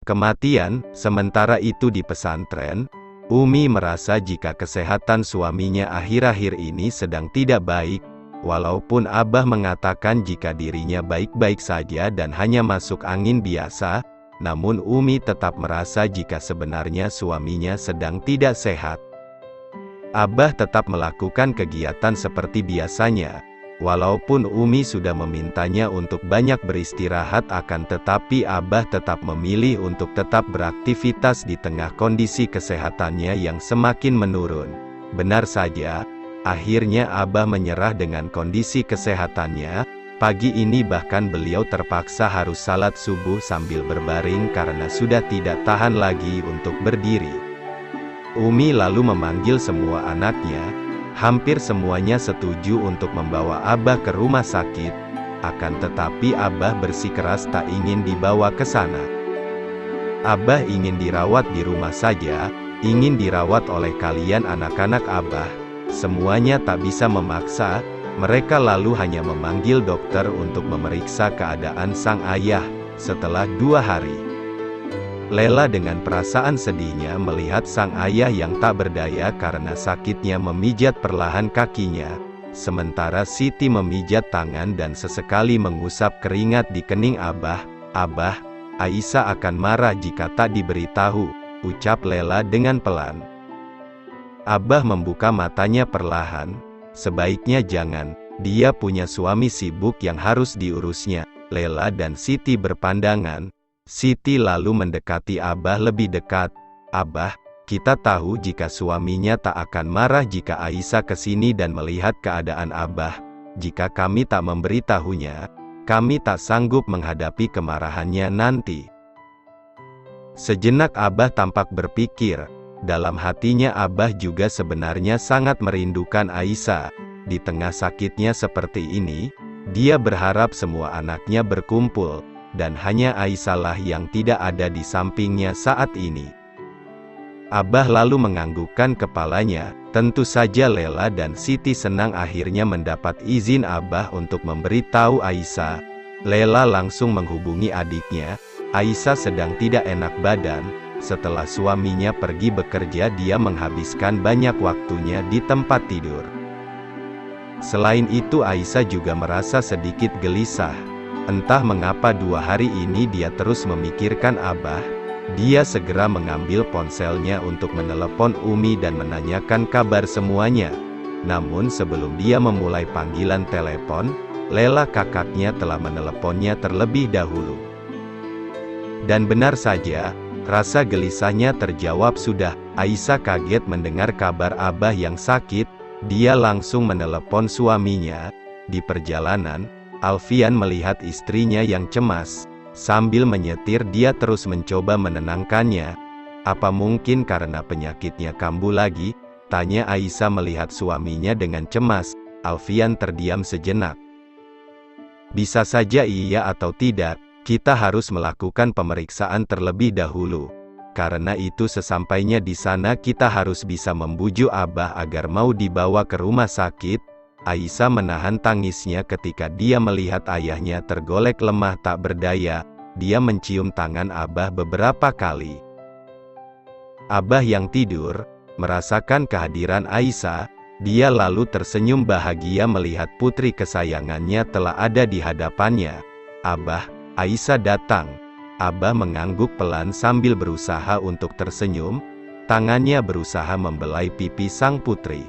kematian. Sementara itu di pesantren, Umi merasa jika kesehatan suaminya akhir-akhir ini sedang tidak baik. Walaupun Abah mengatakan jika dirinya baik-baik saja dan hanya masuk angin biasa, namun Umi tetap merasa jika sebenarnya suaminya sedang tidak sehat. Abah tetap melakukan kegiatan seperti biasanya. Walaupun Umi sudah memintanya untuk banyak beristirahat, akan tetapi Abah tetap memilih untuk tetap beraktivitas di tengah kondisi kesehatannya yang semakin menurun. Benar saja, akhirnya Abah menyerah dengan kondisi kesehatannya. Pagi ini bahkan beliau terpaksa harus salat subuh sambil berbaring karena sudah tidak tahan lagi untuk berdiri. Umi lalu memanggil semua anaknya. Hampir semuanya setuju untuk membawa Abah ke rumah sakit, akan tetapi Abah bersikeras tak ingin dibawa ke sana. Abah ingin dirawat di rumah saja, ingin dirawat oleh kalian anak-anak Abah. Semuanya tak bisa memaksa, mereka lalu hanya memanggil dokter untuk memeriksa keadaan sang ayah. Setelah 2 hari, Lela dengan perasaan sedihnya melihat sang ayah yang tak berdaya karena sakitnya memijat perlahan kakinya, sementara Siti memijat tangan dan sesekali mengusap keringat di kening Abah. "Abah, Aisyah akan marah jika tak diberitahu," ucap Lela dengan pelan. Abah membuka matanya perlahan. "Sebaiknya jangan, dia punya suami sibuk yang harus diurusnya." Lela dan Siti berpandangan. Siti lalu mendekati Abah lebih dekat. "Abah, kita tahu jika suaminya tak akan marah jika Aisyah kesini dan melihat keadaan Abah. Jika kami tak memberitahunya, kami tak sanggup menghadapi kemarahannya nanti." Sejenak Abah tampak berpikir. Dalam hatinya Abah juga sebenarnya sangat merindukan Aisyah. Di tengah sakitnya seperti ini, dia berharap semua anaknya berkumpul, dan hanya Aisyah lah yang tidak ada di sampingnya saat ini. Abah lalu menganggukkan kepalanya. Tentu saja Lela dan Siti senang akhirnya mendapat izin Abah untuk memberitahu Aisyah. Lela langsung menghubungi adiknya. Aisyah sedang tidak enak badan. Setelah suaminya pergi bekerja, dia menghabiskan banyak waktunya di tempat tidur. Selain itu Aisyah juga merasa sedikit gelisah. Entah mengapa 2 hari ini dia terus memikirkan Abah. Dia segera mengambil ponselnya untuk menelepon Umi dan menanyakan kabar semuanya. Namun sebelum dia memulai panggilan telepon, Lela kakaknya telah meneleponnya terlebih dahulu. Dan benar saja, rasa gelisahnya terjawab sudah. Aisyah kaget mendengar kabar Abah yang sakit. Dia langsung menelepon suaminya. Di perjalanan, Alfian melihat istrinya yang cemas. Sambil menyetir dia terus mencoba menenangkannya. "Apa mungkin karena penyakitnya kambuh lagi?" tanya Aisyah melihat suaminya dengan cemas. Alfian terdiam sejenak. "Bisa saja iya atau tidak, kita harus melakukan pemeriksaan terlebih dahulu. Karena itu sesampainya di sana kita harus bisa membujuk Abah agar mau dibawa ke rumah sakit." Aisyah menahan tangisnya ketika dia melihat ayahnya tergolek lemah tak berdaya. Dia mencium tangan Abah beberapa kali. Abah yang tidur, merasakan kehadiran Aisyah. Dia lalu tersenyum bahagia melihat putri kesayangannya telah ada di hadapannya. "Abah, Aisyah datang." Abah mengangguk pelan sambil berusaha untuk tersenyum. Tangannya berusaha membelai pipi sang putri.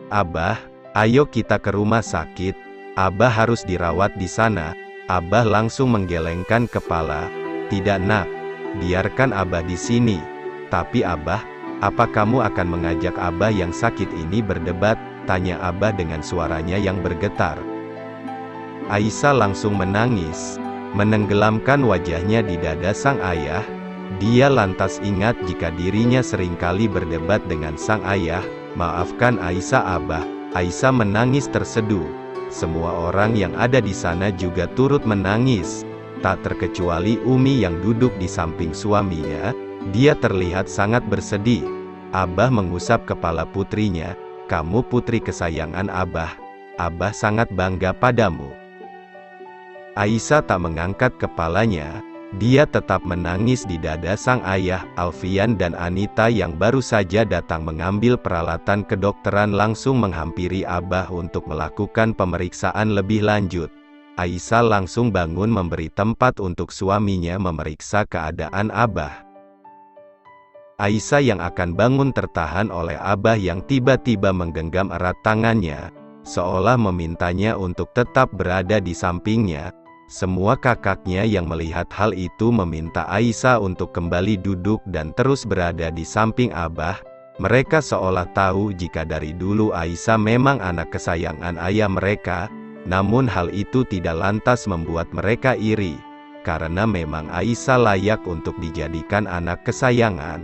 "Abah, ayo kita ke rumah sakit. Abah harus dirawat di sana." Abah langsung menggelengkan kepala. "Tidak nak, biarkan Abah di sini." "Tapi Abah, apa kamu akan mengajak Abah yang sakit ini berdebat?" tanya Abah dengan suaranya yang bergetar. Aisyah langsung menangis, menenggelamkan wajahnya di dada sang ayah. Dia lantas ingat jika dirinya seringkali berdebat dengan sang ayah. "Maafkan Aisyah Abah." Aisyah menangis terseduh. Semua orang yang ada di sana juga turut menangis, tak terkecuali Umi yang duduk di samping suaminya. Dia terlihat sangat bersedih. Abah mengusap kepala putrinya. "Kamu putri kesayangan Abah. Abah sangat bangga padamu." Aisyah tak mengangkat kepalanya. Dia tetap menangis di dada sang ayah. Alfian dan Anita yang baru saja datang mengambil peralatan kedokteran langsung menghampiri Abah untuk melakukan pemeriksaan lebih lanjut. Aisyah langsung bangun memberi tempat untuk suaminya memeriksa keadaan Abah. Aisyah yang akan bangun tertahan oleh Abah yang tiba-tiba menggenggam erat tangannya, seolah memintanya untuk tetap berada di sampingnya. Semua kakaknya yang melihat hal itu meminta Aisyah untuk kembali duduk dan terus berada di samping Abah. Mereka seolah tahu jika dari dulu Aisyah memang anak kesayangan ayah mereka, namun hal itu tidak lantas membuat mereka iri, karena memang Aisyah layak untuk dijadikan anak kesayangan.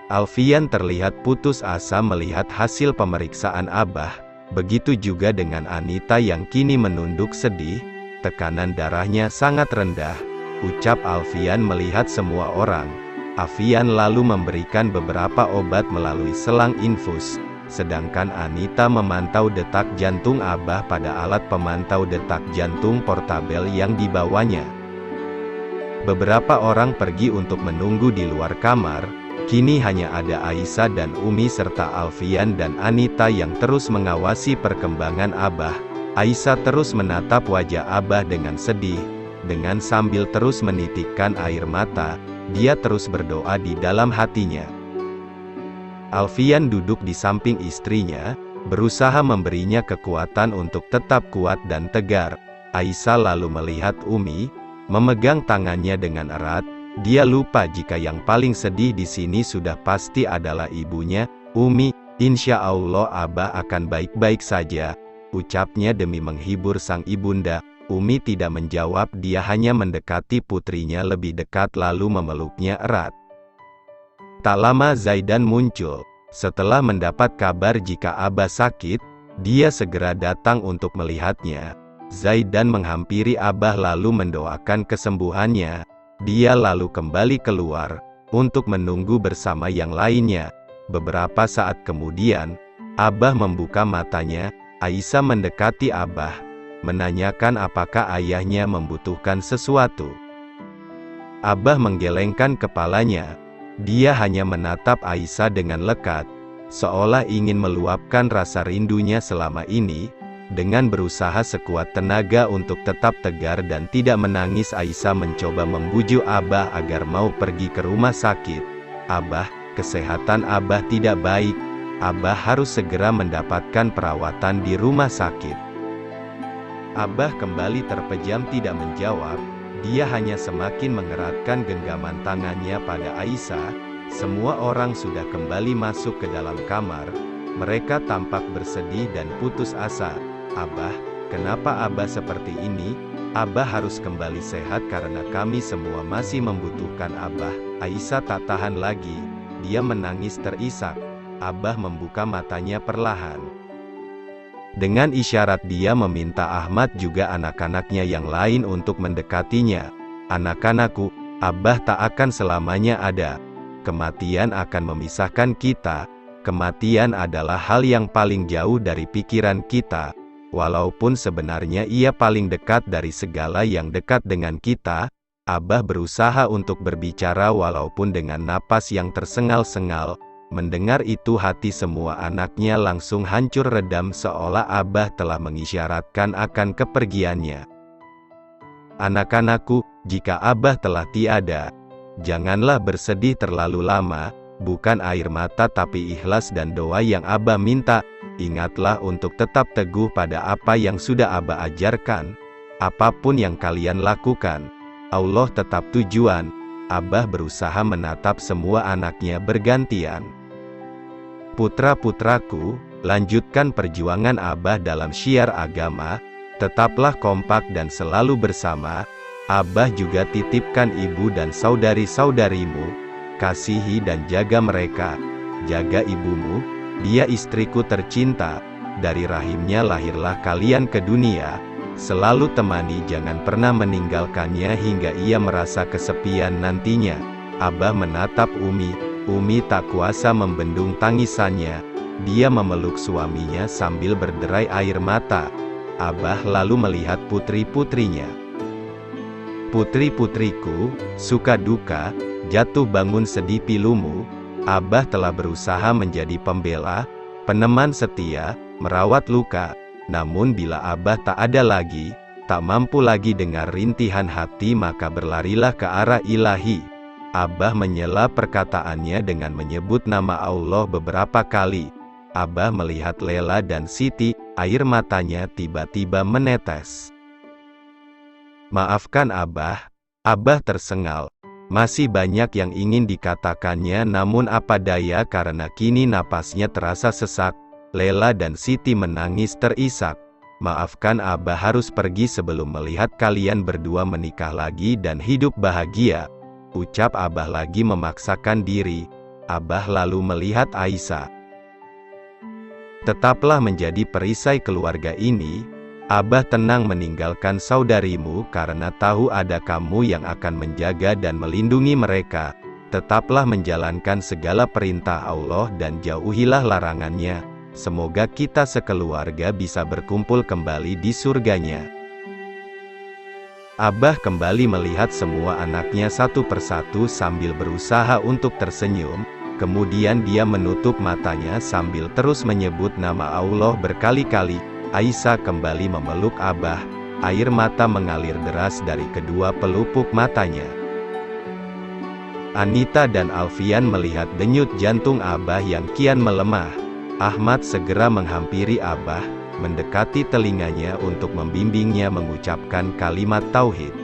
Alfian terlihat putus asa melihat hasil pemeriksaan Abah, begitu juga dengan Anita yang kini menunduk sedih. Tekanan darahnya sangat rendah, ucap Alfian melihat semua orang. Alfian lalu memberikan beberapa obat melalui selang infus, sedangkan Anita memantau detak jantung Abah pada alat pemantau detak jantung portabel yang dibawanya. Beberapa orang pergi untuk menunggu di luar kamar, kini hanya ada Aisyah dan Umi serta Alfian dan Anita yang terus mengawasi perkembangan Abah. Aisyah terus menatap wajah Abah dengan sedih, dengan sambil terus menitikkan air mata, dia terus berdoa di dalam hatinya. Alfian duduk di samping istrinya, berusaha memberinya kekuatan untuk tetap kuat dan tegar. Aisyah lalu melihat Umi, memegang tangannya dengan erat, dia lupa jika yang paling sedih di sini sudah pasti adalah ibunya. Umi, insya Allah Abah akan baik-baik saja, ucapnya demi menghibur sang ibunda. Umi tidak menjawab, dia hanya mendekati putrinya lebih dekat lalu memeluknya erat. Tak lama Zaidan muncul. Setelah mendapat kabar jika Abah sakit, dia segera datang untuk melihatnya. Zaidan menghampiri Abah lalu mendoakan kesembuhannya. Dia lalu kembali keluar, untuk menunggu bersama yang lainnya. Beberapa saat kemudian, Abah membuka matanya. Aisyah mendekati Abah, menanyakan apakah ayahnya membutuhkan sesuatu. Abah menggelengkan kepalanya. Dia hanya menatap Aisyah dengan lekat, seolah ingin meluapkan rasa rindunya selama ini. Dengan berusaha sekuat tenaga untuk tetap tegar dan tidak menangis, Aisyah mencoba membujuk Abah agar mau pergi ke rumah sakit. Abah, kesehatan Abah tidak baik. Abah harus segera mendapatkan perawatan di rumah sakit. Abah kembali terpejam tidak menjawab, dia hanya semakin mengeratkan genggaman tangannya pada Aisyah. Semua orang sudah kembali masuk ke dalam kamar, mereka tampak bersedih dan putus asa. Abah, kenapa Abah seperti ini? Abah harus kembali sehat karena kami semua masih membutuhkan Abah. Aisyah tak tahan lagi, dia menangis terisak. Abah membuka matanya perlahan. Dengan isyarat dia meminta Ahmad juga anak-anaknya yang lain untuk mendekatinya. Anak-anakku, Abah tak akan selamanya ada. Kematian akan memisahkan kita. Kematian adalah hal yang paling jauh dari pikiran kita. Walaupun sebenarnya ia paling dekat dari segala yang dekat dengan kita. Abah berusaha untuk berbicara walaupun dengan napas yang tersengal-sengal. Mendengar itu hati semua anaknya langsung hancur redam seolah Abah telah mengisyaratkan akan kepergiannya. Anak-anakku, jika Abah telah tiada, janganlah bersedih terlalu lama, bukan air mata tapi ikhlas dan doa yang Abah minta. Ingatlah untuk tetap teguh pada apa yang sudah Abah ajarkan. Apapun yang kalian lakukan, Allah tetap tujuan. Abah berusaha menatap semua anaknya bergantian. Putra-putraku, lanjutkan perjuangan Abah dalam syiar agama, tetaplah kompak dan selalu bersama. Abah juga titipkan ibu dan saudari-saudarimu, kasihi dan jaga mereka, jaga ibumu, dia istriku tercinta, dari rahimnya lahirlah kalian ke dunia, selalu temani jangan pernah meninggalkannya hingga ia merasa kesepian nantinya. Abah menatap Umi tak kuasa membendung tangisannya, dia memeluk suaminya sambil berderai air mata. Abah lalu melihat putri-putrinya. Putri-putriku, suka duka, jatuh bangun sedih pilumu, Abah telah berusaha menjadi pembela, peneman setia, merawat luka, namun bila Abah tak ada lagi, tak mampu lagi dengar rintihan hati maka berlarilah ke arah ilahi. Abah menyela perkataannya dengan menyebut nama Allah beberapa kali. Abah melihat Lela dan Siti, air matanya tiba-tiba menetes. Maafkan Abah, Abah tersengal. Masih banyak yang ingin dikatakannya namun apa daya karena kini napasnya terasa sesak. Lela dan Siti menangis terisak. Maafkan Abah harus pergi sebelum melihat kalian berdua menikah lagi dan hidup bahagia. Ucap Abah lagi memaksakan diri. Abah lalu melihat Aisyah. Tetaplah menjadi perisai keluarga ini. Abah tenang meninggalkan saudarimu karena tahu ada kamu yang akan menjaga dan melindungi mereka. Tetaplah menjalankan segala perintah Allah dan jauhilah larangannya. Semoga kita sekeluarga bisa berkumpul kembali di surganya. Abah kembali melihat semua anaknya satu persatu sambil berusaha untuk tersenyum. Kemudian dia menutup matanya sambil terus menyebut nama Allah berkali-kali. Aisyah kembali memeluk Abah, air mata mengalir deras dari kedua pelupuk matanya. Anita dan Alfian melihat denyut jantung Abah yang kian melemah. Ahmad segera menghampiri Abah, mendekati telinganya untuk membimbingnya mengucapkan kalimat tauhid.